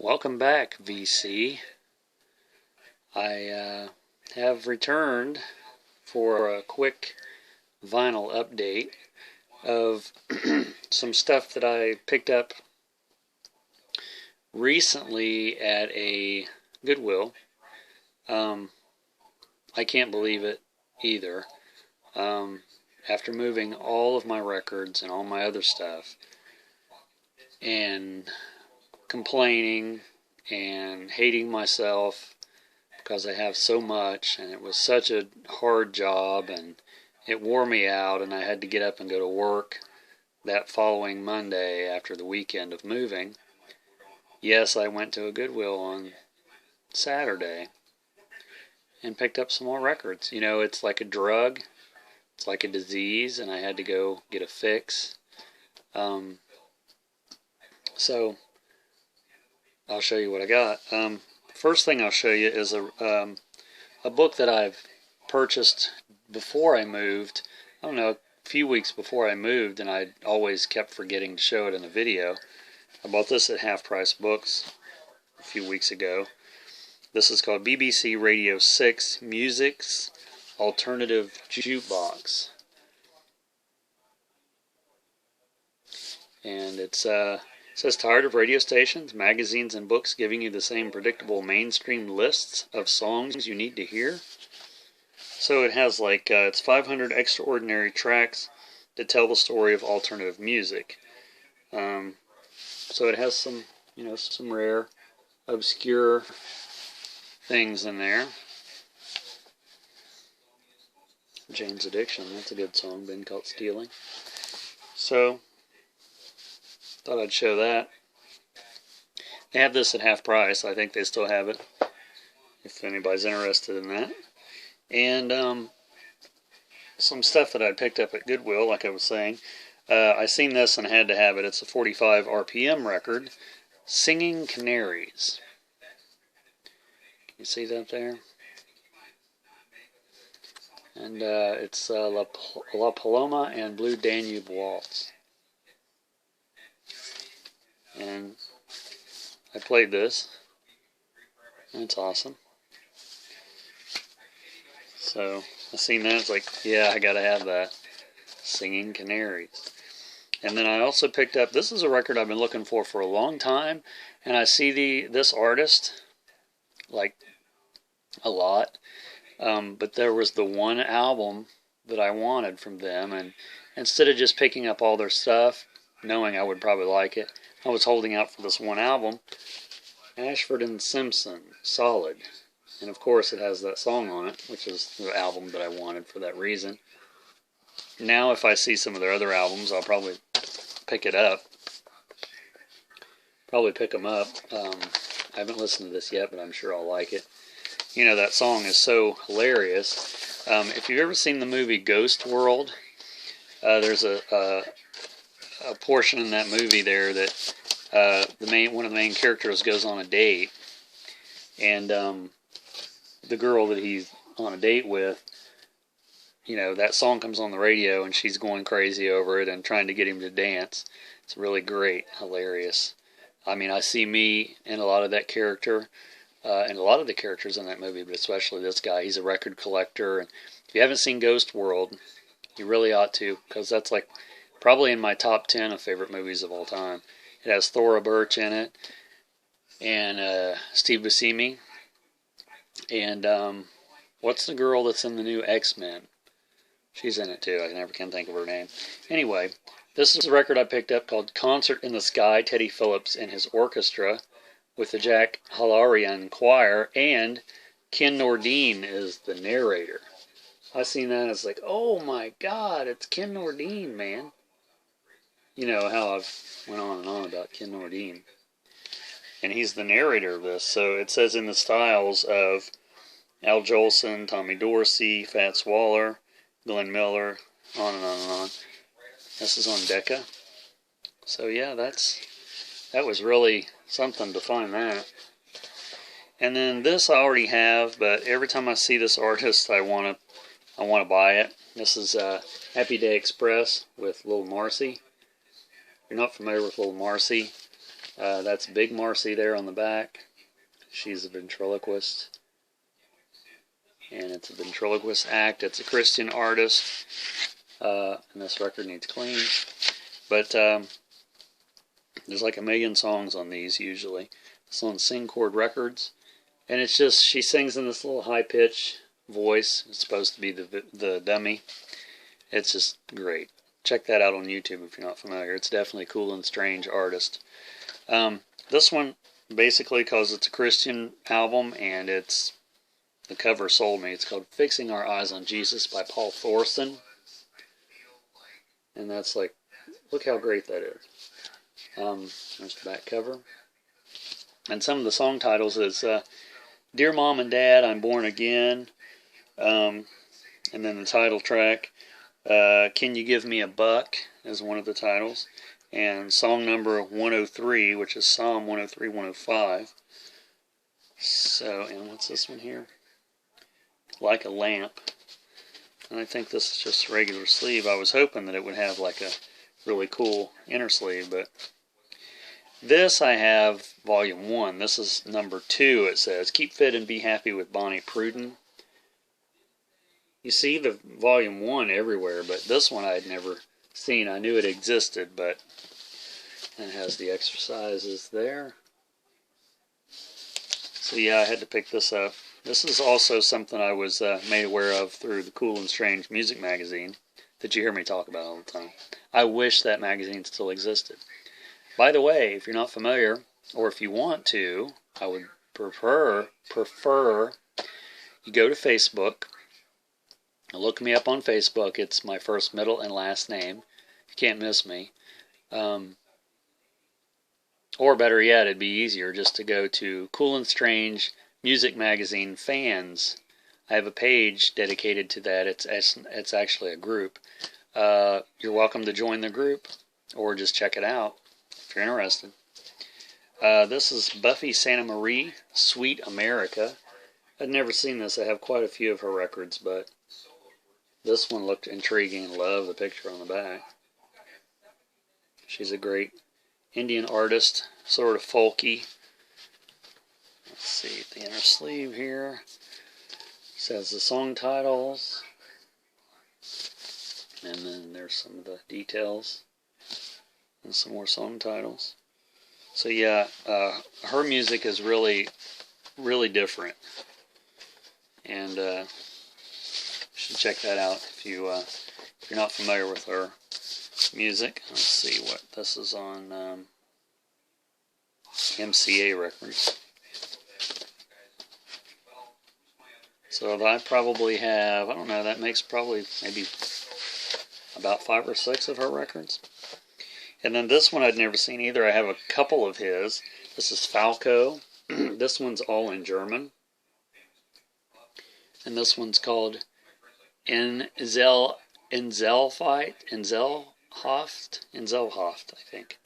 Welcome back, VC. I have returned for a quick vinyl update of some stuff that I picked up recently at a Goodwill. I can't believe it either. After moving all of my records and all my other stuff and complaining and hating myself because I have so much, and it was such a hard job and it wore me out, and I had to get up and go to work that following Monday after the weekend of moving. Yes, I went to a Goodwill on Saturday and picked up some more records. You know, it's like a drug, it's like a disease, and I had to go get a fix. So I'll show you what I got. First thing I'll show you is a book that I've purchased before I moved. I don't know, a few weeks before I moved, and I always kept forgetting to show it in the video. I bought this at Half Price Books a few weeks ago. This is called BBC Radio 6 Music's Alternative Jukebox. And it says, tired of radio stations, magazines, and books giving you the same predictable mainstream lists of songs you need to hear? So it has it's 500 extraordinary tracks that tell the story of alternative music. So it has some, some rare, obscure things in there. Jane's Addiction, that's a good song, Been Caught Stealing. So thought I'd show that. They have this at half price. I think they still have it, if anybody's interested in that. And some stuff that I picked up at Goodwill, like I was saying. I seen this and had to have it. It's a 45 RPM record, Singing Canaries. Can you see that there? And it's La Paloma and Blue Danube Waltz. And I played this, and it's awesome. So I seen that, it's like, yeah, I gotta have that. Singing Canaries. And then I also picked up, this is a record I've been looking for a long time, and I see this artist like a lot, but there was the one album that I wanted from them, and instead of just picking up all their stuff, knowing I would probably like it, I was holding out for this one album, Ashford and Simpson, Solid. And of course it has that song on it, which is the album that I wanted for that reason. Now if I see some of their other albums, I'll probably pick it up. Probably pick them up. I haven't listened to this yet, but I'm sure I'll like it. You know, that song is so hilarious. If you've ever seen the movie Ghost World, there's a portion in that movie there that one of the main characters goes on a date, and the girl that he's on a date with, that song comes on the radio, and she's going crazy over it and trying to get him to dance. It's really great, hilarious. I mean, I see me in a lot of that character, and a lot of the characters in that movie, but especially this guy. He's a record collector, and if you haven't seen Ghost World, you really ought to, because that's probably in my top 10 of favorite movies of all time. It has Thora Birch in it, and Steve Buscemi, and what's the girl that's in the new X-Men? She's in it too. I never can think of her name. Anyway, this is a record I picked up called Concert in the Sky, Teddy Phillips and His Orchestra, with the Jack Halarian Choir, and Ken Nordine is the narrator. I seen that and it's like, oh my God, it's Ken Nordine, man. You know how I've went on and on about Ken Nordine. And he's the narrator of this. So it says in the styles of Al Jolson, Tommy Dorsey, Fats Waller, Glenn Miller, on and on and on. This is on Decca. So yeah, that was really something to find that. And then this I already have, but every time I see this artist, I want to buy it. This is Happy Day Express with Lil Marcy. If you're not familiar with Lil Marcy, That's Big Marcy there on the back. She's a ventriloquist. And it's a ventriloquist act. It's a Christian artist. And this record needs clean. But there's like a million songs on these usually. It's on Sing Chord Records. And it's just, she sings in this little high-pitched voice. It's supposed to be the dummy. It's just great. Check that out on YouTube if you're not familiar. It's definitely a cool and strange artist. This one, basically, because it's a Christian album, and it's, the cover sold me. It's called Fixing Our Eyes on Jesus by Paul Thorson. And that's like, look how great that is. There's the back cover. And some of the song titles is Dear Mom and Dad, I'm Born Again. And then the title track, Can You Give Me a Buck, is one of the titles. And song number 103, which is Psalm 103, 105. So, and what's this one here? Like a Lamp. And I think this is just a regular sleeve. I was hoping that it would have like a really cool inner sleeve, but this I have volume 1. This is number 2. It says, Keep Fit and Be Happy with Bonnie Pruden. You see the volume 1 everywhere, but this one I had never seen. I knew it existed, but it has the exercises there. So yeah, I had to pick this up. This is also something I was made aware of through the Cool and Strange music magazine that you hear me talk about all the time. I wish that magazine still existed. By the way, if you're not familiar, or if you want to, I would prefer you go to Facebook. Look me up on Facebook. It's my first, middle, and last name. You can't miss me. Or better yet, it'd be easier just to go to Cool and Strange Music Magazine Fans. I have a page dedicated to that. It's actually a group. You're welcome to join the group, or just check it out if you're interested. This is Buffy Santa Marie, Sweet America. I'd never seen this. I have quite a few of her records, but this one looked intriguing. Love the picture on the back. She's a great Indian artist, sort of folky. Let's see the inner sleeve here. Says the song titles. And then there's some of the details. And some more song titles. So yeah, her music is really, really different. And you should check that out if you're not familiar with her music. Let's see what this is on MCA Records. So I probably have, I don't know, that makes probably maybe about 5 or 6 of her records. And then this one I'd never seen either. I have a couple of his. This is Falco. This one's all in German. And this one's called Inzelhaft, I think.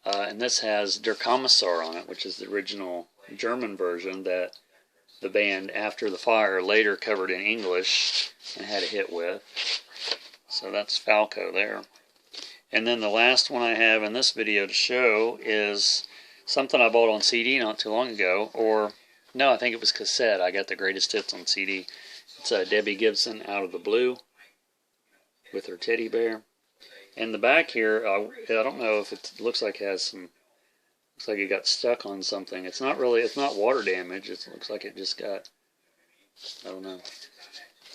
And this has Der Kommissar on it, which is the original German version that the band After the Fire later covered in English and had a hit with. So that's Falco there. And then the last one I have in this video to show is something I bought on CD not too long ago. Or, no, I think it was cassette. I got the greatest hits on CD. It's Debbie Gibson, Out of the Blue, with her teddy bear. And the back here, I don't know if it looks like it has some, looks like it got stuck on something. It's not really, it's not water damage. It looks like it just got, I don't know.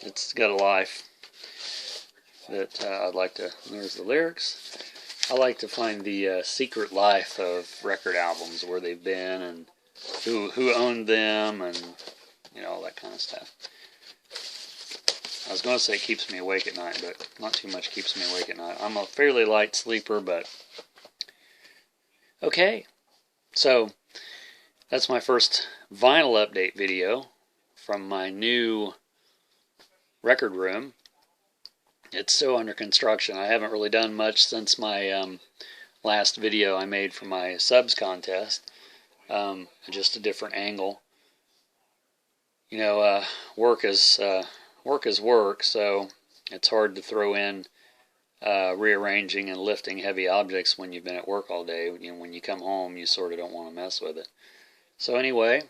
It's got a life that I'd like to, there's the lyrics. I like to find the secret life of record albums, where they've been and who owned them, and you know, all that kind of stuff. I was going to say it keeps me awake at night, but not too much keeps me awake at night. I'm a fairly light sleeper, but okay. So that's my first vinyl update video from my new record room. It's still under construction. I haven't really done much since my last video I made for my subs contest. Just a different angle. You know, work is work, so it's hard to throw in rearranging and lifting heavy objects when you've been at work all day. You know, when you come home, you sort of don't want to mess with it. So anyway,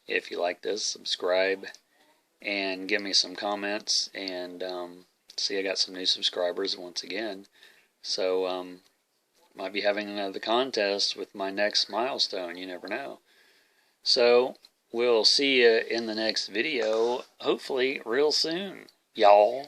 if you like this, subscribe and give me some comments. And see, I got some new subscribers once again. So might be having the contest with my next milestone. You never know. So we'll see you in the next video, hopefully real soon, y'all.